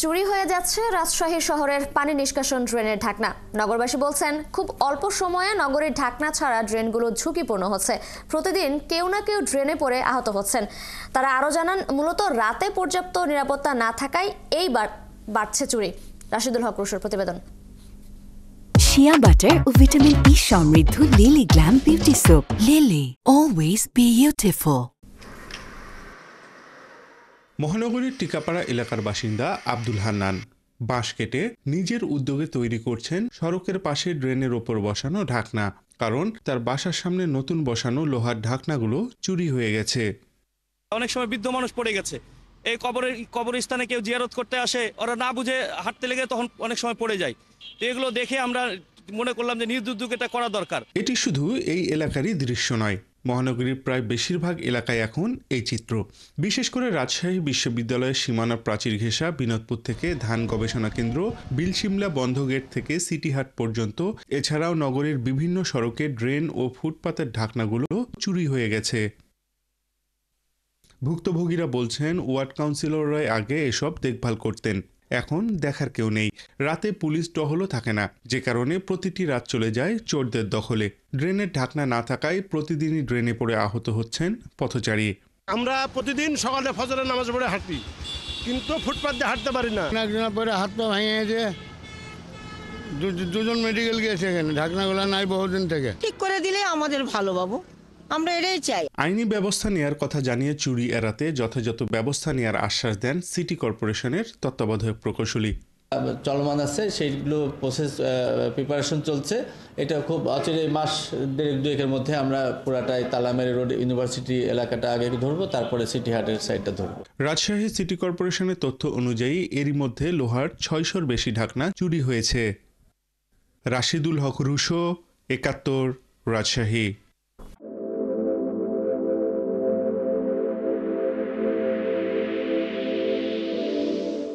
চুরি হয়ে যাচ্ছে রাজশাহী শহরের পানি নিষ্কাশন ড্রেনের ঢাকনা। নগরবাসী বলছেন খুব অল্প সময়ে নগরীর ঢাকনা ছাড়া ড্রেনগুলো ঝুঁকিপূর্ণ হচ্ছে। প্রতিদিন কেউ না কেউ ড্রেনে পড়ে আহত হচ্ছেন। তারা আরো জানান, মূলত রাতে পর্যাপ্ত নিরাপত্তা না থাকায় এইবার বাড়ছে চুরি। রাশিদুল হক রুশোর প্রতিবেদন। শিয়া বাটার ও ভিটামিন ই সমৃদ্ধ lily glam beauty soap. Lily, always beautiful. মহানগরীর টিকাপাড়া এলাকার বাসিন্দা আব্দুল হান্নান বাঁশ কেটে নিজের উদ্যোগে তৈরি করছেন সড়কের পাশে ড্রেনের ওপর বসানো ঢাকনা। কারণ তার বাসার সামনে নতুন বসানো লোহার ঢাকনাগুলো চুরি হয়ে গেছে। অনেক সময় বৃদ্ধ মানুষ পড়ে গেছে, এই কবরস্থানে কেউ জিয়ারত করতে আসে, ওরা না বুঝে হাঁটতে লেগে তখন অনেক সময় পড়ে যায়। তো এগুলো দেখে আমরা মনে করলাম যে নিজ উদ্যোগে এটা করা দরকার। এটি শুধু এই এলাকারই দৃশ্য নয়, মহানগরীর প্রায় বেশিরভাগ এলাকায় এখন এই চিত্র। বিশেষ করে রাজশাহী বিশ্ববিদ্যালয়ের সীমানা প্রাচীর ঘেঁষা বিনোদপুর থেকে ধান গবেষণা কেন্দ্র, বিলশিমলা বন্ধ গেট থেকে সিটিহাট পর্যন্ত, এছাড়াও নগরীর বিভিন্ন সড়কে ড্রেন ও ফুটপাতের ঢাকনাগুলো চুরি হয়ে গেছে। ভুক্তভোগীরা বলছেন ওয়ার্ড কাউন্সিলররা আগে এসব দেখভাল করতেন, এখন দেখার কেউ নেই। রাতে পুলিশ টহলও থাকে না, যে কারণে প্রতিটি রাত চলে যায় চোরদের দখলে। ড্রেনের ঢাকনা না থাকায় প্রতিদিনই ড্রেনে পড়ে আহত হচ্ছেন পথচারী। আমরা প্রতিদিন সকালে ফজরের নামাজ পড়ে হাঁটি, কিন্তু ফুটপাত দিয়ে হাঁটতে পারি না। একজনের পরে হাত পা ভেঙে গেছে, দুজন মেডিকেল গিয়েছে, এখানে ঢাকনাগুলো নাই বহুদিন থেকে। ঠিক করে দিলে আমাদের ভালো, বাবু, আমরা এটাই চাই। আইনি ব্যবস্থা নেয়ার কথা জানিয়ে চুরি এড়াতে যথাযথ ব্যবস্থা নেয়ার আশ্বাস দেন সিটি কর্পোরেশনের তত্ত্বাবধায়ক প্রকৌশলী। চলমান আছে, সেইগুলো প্রসেস প্রিপারেশন চলছে। এটা খুব অচিরে মাস দুয়েকের মধ্যে আমরা পুরাটাই তালামেরি রোড ইউনিভার্সিটি এলাকাটা আগে ধরবো, তারপরে সিটি হাটের সাইডটা ধরবো। রাজশাহী সিটি কর্পোরেশনের তথ্য অনুযায়ী এরই মধ্যে লোহার 600-র বেশি ঢাকনা চুরি হয়েছে। রাশিদুল হক রুশো, ৭১, রাজশাহী।